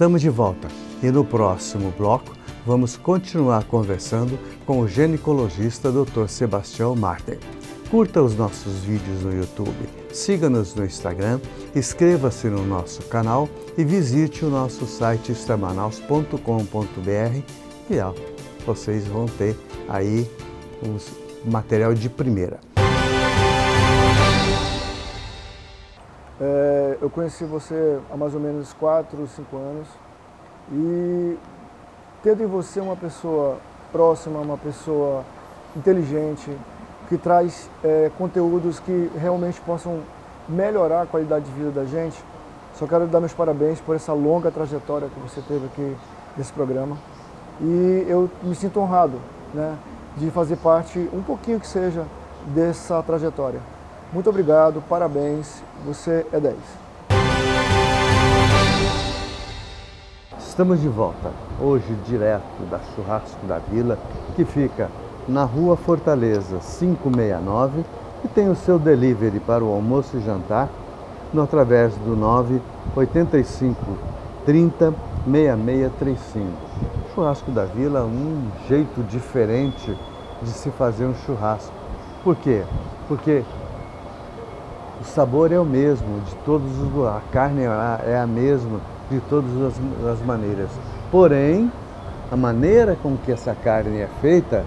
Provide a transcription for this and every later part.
Estamos de volta e no próximo bloco vamos continuar conversando com o ginecologista Dr. Sebastião Marden. Curta os nossos vídeos no YouTube, siga-nos no Instagram, inscreva-se no nosso canal e visite o nosso site extramanaus.com.br e vocês vão ter aí material de primeira. Eu conheci você há mais ou menos 4, 5 anos e tendo em você uma pessoa próxima, uma pessoa inteligente, que traz conteúdos que realmente possam melhorar a qualidade de vida da gente, só quero dar meus parabéns por essa longa trajetória que você teve aqui nesse programa e eu me sinto honrado, né, de fazer parte, um pouquinho que seja, dessa trajetória. Muito obrigado, parabéns, você é 10. Estamos de volta, hoje direto da Churrasco da Vila, que fica na Rua Fortaleza 569 e tem o seu delivery para o almoço e jantar através do 985 30 6635. Churrasco da Vila, um jeito diferente de se fazer um churrasco. Por quê? Porque o sabor é o mesmo, a carne é a mesma de todas as maneiras. Porém, a maneira com que essa carne é feita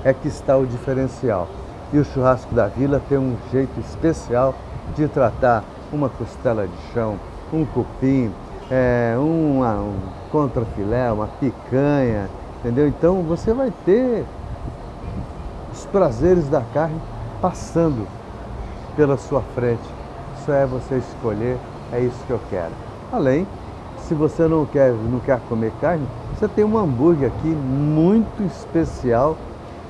é que está o diferencial. E o Churrasco da Vila tem um jeito especial de tratar uma costela de chão, um cupim, um contrafilé, uma picanha, entendeu? Então você vai ter os prazeres da carne passando pela sua frente. Isso é você escolher, é isso que eu quero. Além, se você não quer comer carne, você tem um hambúrguer aqui muito especial,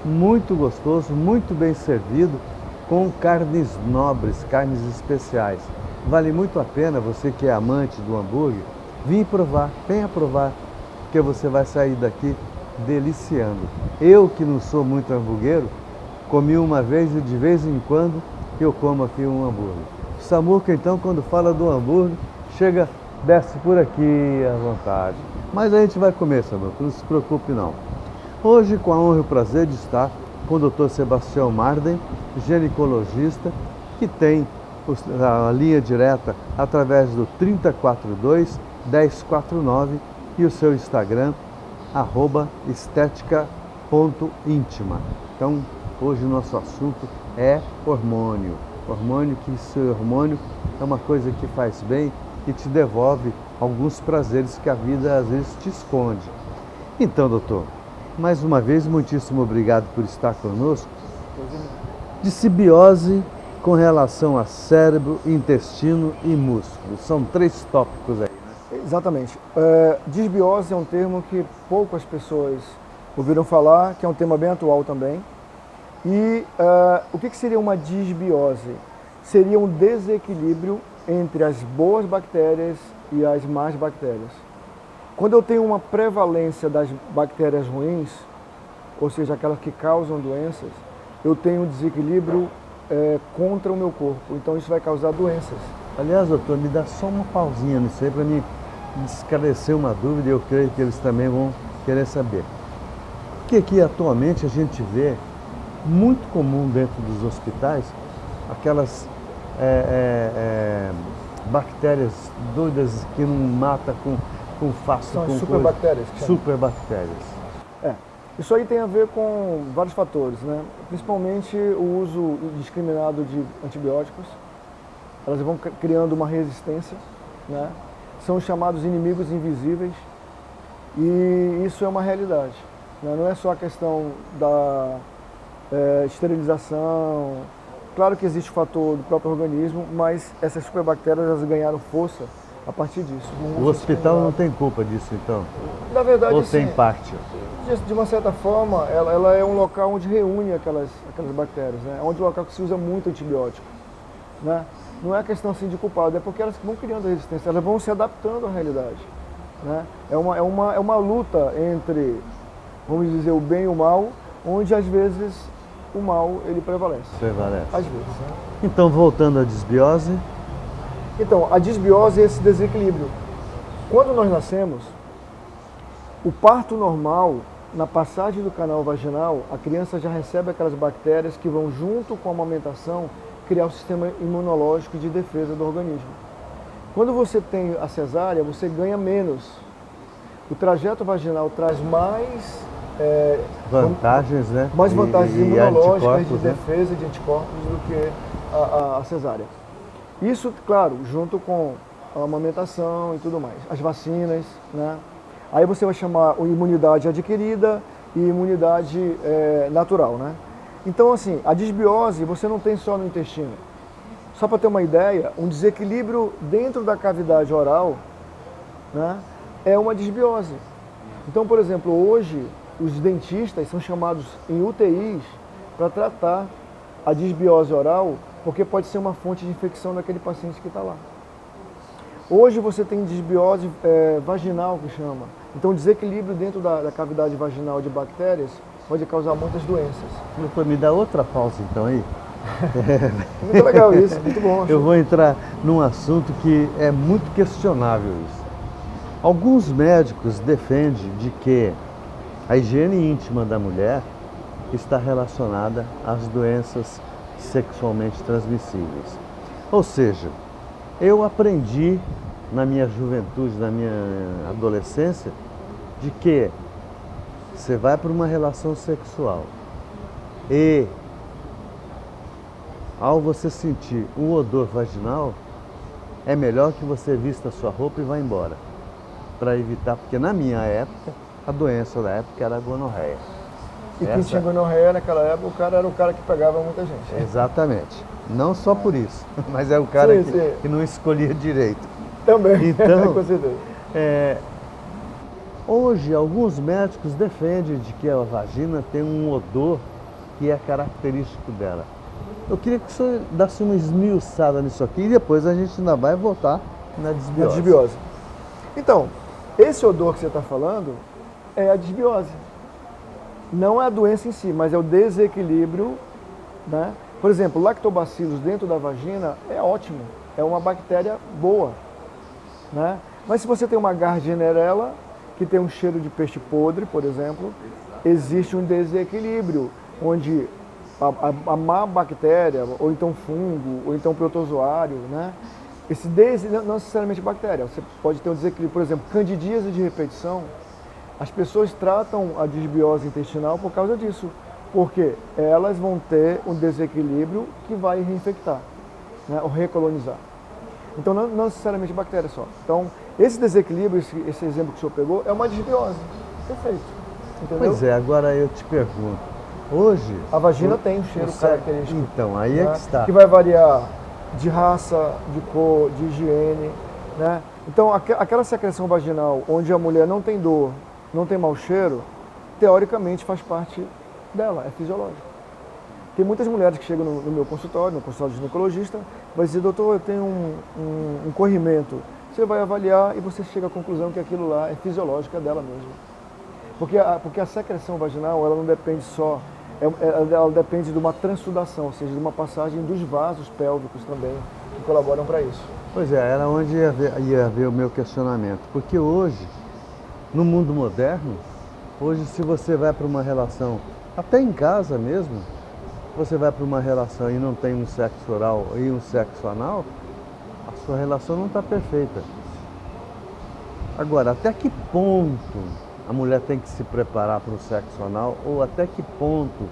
muito gostoso, muito bem servido, com carnes nobres, carnes especiais. Vale muito a pena, você que é amante do hambúrguer, vir provar, venha provar, porque você vai sair daqui deliciando. Eu, que não sou muito hamburguero, comi uma vez e de vez em quando eu como aqui um hambúrguer. O Samuca, então, quando fala do hambúrguer, desce por aqui à vontade. Mas a gente vai comer, Samuca, não se preocupe não. Hoje, com a honra e o prazer de estar com o Dr. Sebastião Marden, ginecologista, que tem a linha direta através do 3042-1049 e o seu Instagram, @estética.íntima. Então, hoje o nosso assunto é hormônio. Esse hormônio é uma coisa que faz bem e te devolve alguns prazeres que a vida às vezes te esconde. Então, doutor, mais uma vez, muitíssimo obrigado por estar conosco. Disbiose com relação a cérebro, intestino e músculo. São 3 tópicos aí, né? Exatamente. Disbiose é um termo que poucas pessoas ouviram falar, que é um tema bem atual também. E o que seria uma disbiose? Seria um desequilíbrio entre as boas bactérias e as más bactérias. Quando eu tenho uma prevalência das bactérias ruins, ou seja, aquelas que causam doenças, eu tenho um desequilíbrio contra o meu corpo. Então isso vai causar doenças. Aliás, doutor, me dá só uma pausinha nisso aí para me esclarecer uma dúvida e eu creio que eles também vão querer saber. Porque aqui atualmente a gente vê muito comum dentro dos hospitais aquelas bactérias doidas que não mata com fácil. São as superbactérias. Superbactérias. Isso aí tem a ver com vários fatores, né? Principalmente o uso indiscriminado de antibióticos. Elas vão criando uma resistência, né? São os chamados inimigos invisíveis e isso é uma realidade, né? Não é só a questão da esterilização. Claro que existe o fator do próprio organismo, mas essas superbactérias elas ganharam força a partir disso. O hospital não tem culpa disso, então? Na verdade, ou tem parte? De uma certa forma, ela é um local onde reúne aquelas bactérias, né? É um local que se usa muito antibiótico, né? Não é questão assim de culpado, é porque elas vão criando resistência, elas vão se adaptando à realidade, né? É uma luta entre, vamos dizer, o bem e o mal, onde às vezes o mal ele prevalece. Às vezes. Né? Então, voltando à disbiose. Então, a disbiose é esse desequilíbrio Quando nós nascemos, o parto normal, na passagem do canal vaginal, a criança já recebe aquelas bactérias que vão junto com a amamentação criar o sistema imunológico de defesa do organismo. Quando você tem a cesárea, você ganha menos. O trajeto vaginal traz mais vantagens, né? Mais vantagens imunológicas, de né? defesa, de anticorpos do que a cesárea. Isso, claro, junto com a amamentação e tudo mais, as vacinas, né? Aí você vai chamar imunidade adquirida e imunidade natural, né? Então, assim, a disbiose você não tem só no intestino. Só para ter uma ideia, um desequilíbrio dentro da cavidade oral, né, é uma disbiose. Então, por exemplo, hoje os dentistas são chamados em UTIs para tratar a disbiose oral, porque pode ser uma fonte de infecção daquele paciente que está lá. Hoje você tem disbiose vaginal, que chama. Então, desequilíbrio dentro da cavidade vaginal de bactérias pode causar muitas doenças. Doutor, me dá outra pausa então aí. Muito legal isso, muito bom. Eu vou entrar num assunto que é muito questionável isso. Alguns médicos defendem de que a higiene íntima da mulher está relacionada às doenças sexualmente transmissíveis. Ou seja, eu aprendi na minha juventude, na minha adolescência, de que você vai para uma relação sexual e ao você sentir um odor vaginal, é melhor que você vista a sua roupa e vá embora. Para evitar, porque na minha época, a doença da época era a gonorreia. E quem tinha gonorreia naquela época, o cara era o cara que pegava muita gente. Exatamente. Não só por isso, mas é o cara que não escolhia direito. Também, então, com certeza. Hoje, alguns médicos defendem de que a vagina tem um odor que é característico dela. Eu queria que o senhor desse uma esmiuçada nisso aqui e depois a gente ainda vai voltar na disbiose. Então, esse odor que você está falando é a disbiose. Não é a doença em si, mas é o desequilíbrio, né? Por exemplo, lactobacillus dentro da vagina é ótimo, é uma bactéria boa, né? Mas se você tem uma Gardnerella, que tem um cheiro de peixe podre, por exemplo, existe um desequilíbrio, onde a má bactéria, ou então fungo, ou então protozoário, né? Não necessariamente bactéria, você pode ter um desequilíbrio, por exemplo, candidíase de repetição. As pessoas tratam a disbiose intestinal por causa disso, porque elas vão ter um desequilíbrio que vai reinfectar, né, ou recolonizar. Então, não necessariamente bactéria só. Então, esse desequilíbrio, esse exemplo que o senhor pegou, é uma disbiose. Perfeito. Entendeu? Pois é, agora eu te pergunto, hoje... A vagina tem um cheiro característico. Então, aí é que está. Que vai variar de raça, de cor, de higiene, né? Então, aquela secreção vaginal onde a mulher não tem dor, não tem mau cheiro, teoricamente faz parte dela, é fisiológico. Tem muitas mulheres que chegam no meu consultório, no consultório de ginecologista, vai dizer, doutor, eu tenho um corrimento. Você vai avaliar e você chega à conclusão que aquilo lá é fisiológico, é dela mesmo. Porque a secreção vaginal, ela não depende só, ela depende de uma transsudação, ou seja, de uma passagem dos vasos pélvicos também, que colaboram para isso. Pois é, era onde ia ver o meu questionamento. Porque hoje, no mundo moderno, hoje se você vai para uma relação, até em casa mesmo, você vai para uma relação e não tem um sexo oral e um sexo anal, a sua relação não está perfeita. Agora, até que ponto a mulher tem que se preparar para o sexo anal ou até que ponto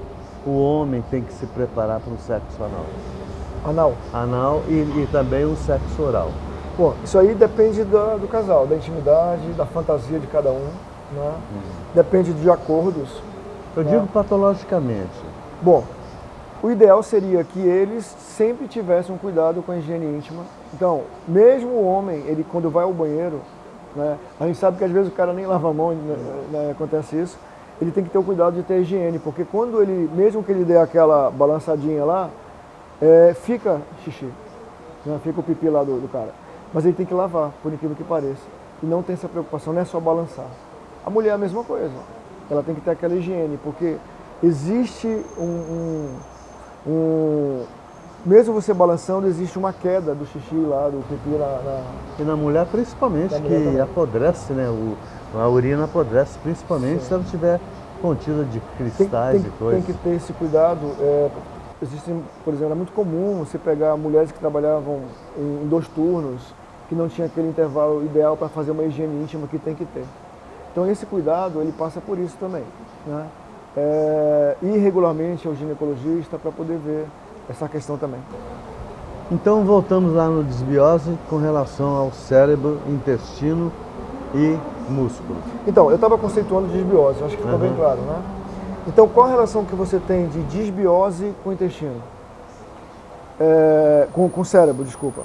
o homem tem que se preparar para o sexo anal? Anal. Anal e também o sexo oral. Bom, isso aí depende do casal, da intimidade, da fantasia de cada um, né? Depende de acordos. Eu digo patologicamente. Bom, o ideal seria que eles sempre tivessem um cuidado com a higiene íntima. Então, mesmo o homem, ele quando vai ao banheiro, né, a gente sabe que às vezes o cara nem lava a mão, né, acontece isso, ele tem que ter o cuidado de ter higiene, porque quando ele, mesmo que ele dê aquela balançadinha lá, fica xixi, né, fica o pipi lá do cara. Mas ele tem que lavar, por incrível que pareça. E não tem essa preocupação, não é só balançar. A mulher é a mesma coisa, ela tem que ter aquela higiene, porque existe mesmo você balançando, existe uma queda do xixi lá, do pipi E na mulher principalmente, Na mulher que também. apodrece, né? A urina apodrece, principalmente Sim. se ela estiver contida de Tem, cristais tem, e tem coisas. que ter esse cuidado. Existem, por exemplo, é muito comum você pegar mulheres que trabalhavam em 2 turnos, que não tinha aquele intervalo ideal para fazer uma higiene íntima que tem que ter. Então esse cuidado, ele passa por isso também, né? Ir regularmente ao ginecologista para poder ver essa questão também. Então voltamos lá no desbiose com relação ao cérebro, intestino e músculo. Então, eu estava conceituando desbiose, acho que ficou bem Uhum. claro, né? Então, qual a relação que você tem de desbiose com o intestino? Com o cérebro, desculpa.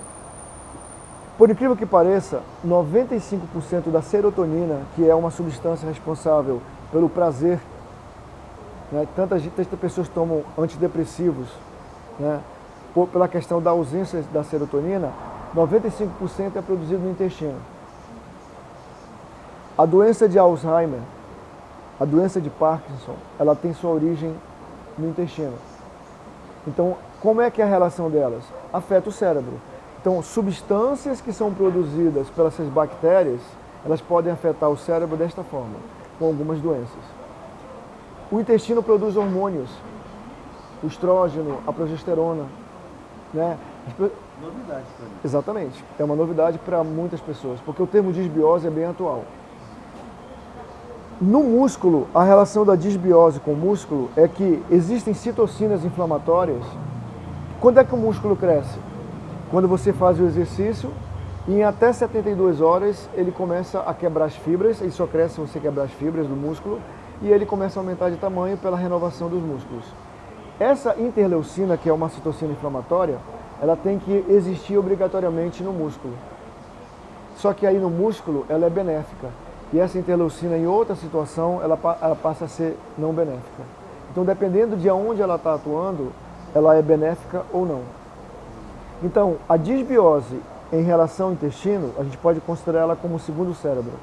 Por incrível que pareça, 95% da serotonina, que é uma substância responsável pelo prazer, né? Tantas pessoas tomam antidepressivos, né? Pela questão da ausência da serotonina, 95% é produzido no intestino. A doença de Alzheimer, a doença de Parkinson, ela tem sua origem no intestino. Então, como é que é a relação delas? Afeta o cérebro. Então, substâncias que são produzidas pelas essas bactérias, elas podem afetar o cérebro desta forma, com algumas doenças. O intestino produz hormônios, o estrógeno, a progesterona, né? Novidade para mim. Exatamente, é uma novidade para muitas pessoas, porque o termo disbiose é bem atual. No músculo, a relação da disbiose com o músculo é que existem citocinas inflamatórias. Quando é que o músculo cresce? Quando você faz o exercício e em até 72 horas ele começa a quebrar as fibras, ele só cresce se você quebrar as fibras do músculo e ele começa a aumentar de tamanho pela renovação dos músculos. Essa interleucina, que é uma citocina inflamatória, ela tem que existir obrigatoriamente no músculo. Só que aí no músculo ela é benéfica. E essa interleucina, em outra situação, ela passa a ser não benéfica. Então, dependendo de onde ela está atuando, ela é benéfica ou não. Então, a disbiose em relação ao intestino, a gente pode considerar ela como o segundo cérebro.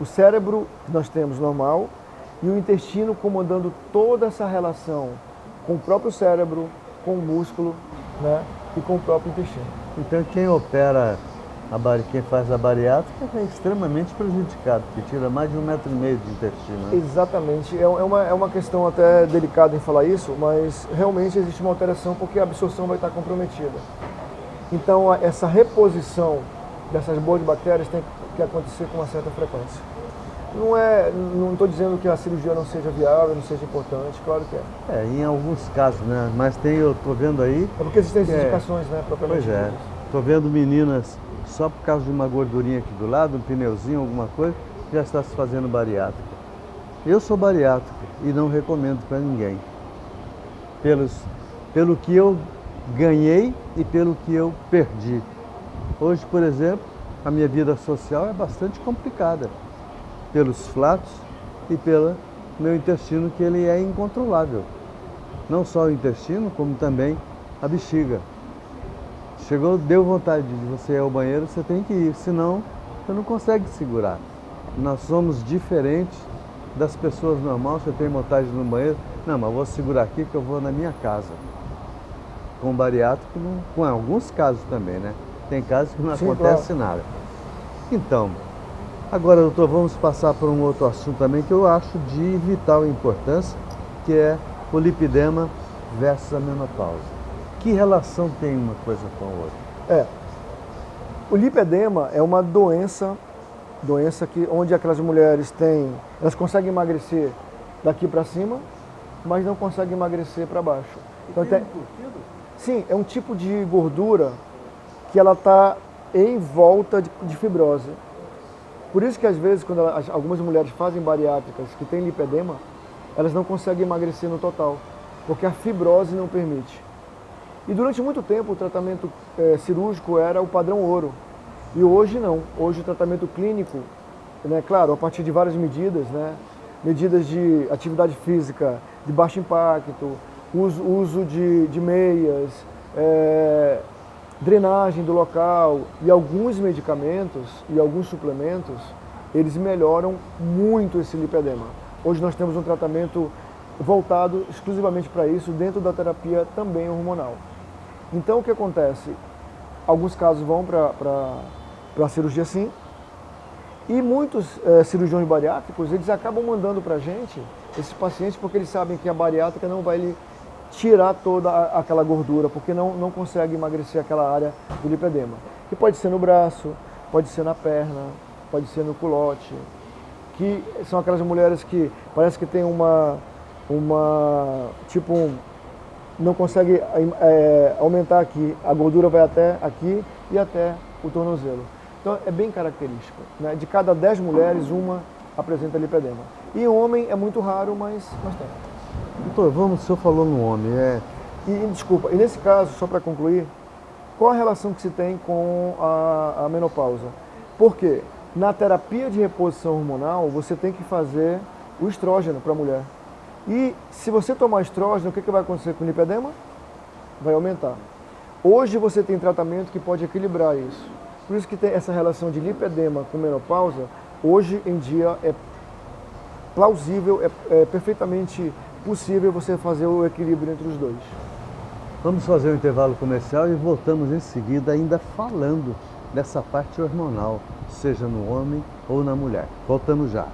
O cérebro que nós temos normal e o intestino comandando toda essa relação com o próprio cérebro, com o músculo, né, e com o próprio intestino. Então quem opera, quem faz a bariátrica é extremamente prejudicado, porque tira mais de 1,5 m de intestino. Né? Exatamente. É uma questão até delicada em falar isso, mas realmente existe uma alteração porque a absorção vai estar comprometida. Então, essa reposição dessas boas bactérias tem que acontecer com uma certa frequência. Não estou dizendo que a cirurgia não seja viável, não seja importante, claro que é. Em alguns casos, né? Mas eu estou vendo aí... É porque existem indicações, né, propriamente. Pois é. Estou vendo meninas, só por causa de uma gordurinha aqui do lado, um pneuzinho, alguma coisa, já está se fazendo bariátrica. Eu sou bariátrico e não recomendo para ninguém. Pelo que eu ganhei e pelo que eu perdi. Hoje, por exemplo, a minha vida social é bastante complicada. Pelos flatos e pelo meu intestino, que ele é incontrolável. Não só o intestino, como também a bexiga. Deu vontade de você ir ao banheiro, você tem que ir, senão você não consegue segurar. Nós somos diferentes das pessoas normais. Você tem vontade de ir no banheiro, não, mas vou segurar aqui que eu vou na minha casa. Com bariátrico, com alguns casos também, né? Tem casos que não acontece nada. Então, agora, doutor, vamos passar por um outro assunto também que eu acho de vital importância, que é o lipedema versus a menopausa. Que relação tem uma coisa com a outra? O lipedema é uma doença onde aquelas mulheres elas conseguem emagrecer daqui para cima, mas não conseguem emagrecer para baixo. Então, sim, é um tipo de gordura que ela está em volta de fibrose. Por isso que às vezes, quando algumas mulheres fazem bariátricas que têm lipedema, elas não conseguem emagrecer no total, porque a fibrose não permite. E durante muito tempo o tratamento cirúrgico era o padrão ouro. E hoje não. Hoje o tratamento clínico, né, claro, a partir de várias medidas, né, medidas de atividade física de baixo impacto, uso de meias, drenagem do local e alguns medicamentos e alguns suplementos, eles melhoram muito esse lipedema. Hoje nós temos um tratamento voltado exclusivamente para isso, dentro da terapia também hormonal. Então o que acontece? Alguns casos vão para a cirurgia sim, e muitos cirurgiões bariátricos, eles acabam mandando para a gente esses pacientes porque eles sabem que a bariátrica não vai lhe tirar toda aquela gordura, porque não consegue emagrecer aquela área do lipedema. Que pode ser no braço, pode ser na perna, pode ser no culote, que são aquelas mulheres que parece que tem não consegue aumentar aqui, a gordura vai até aqui e até o tornozelo. Então é bem característico, né? De cada 10 mulheres, uma apresenta lipedema. E homem é muito raro, mas tem. Doutor, o senhor falou no homem, Desculpa, e nesse caso, só para concluir, qual a relação que se tem com a menopausa? Porque na terapia de reposição hormonal, você tem que fazer o estrógeno para a mulher. E se você tomar estrógeno, o que vai acontecer com o lipedema? Vai aumentar. Hoje você tem tratamento que pode equilibrar isso. Por isso que tem essa relação de lipedema com menopausa, hoje em dia é plausível, é perfeitamente possível você fazer o equilíbrio entre os dois. Vamos fazer um intervalo comercial e voltamos em seguida ainda falando dessa parte hormonal, seja no homem ou na mulher. Voltamos já.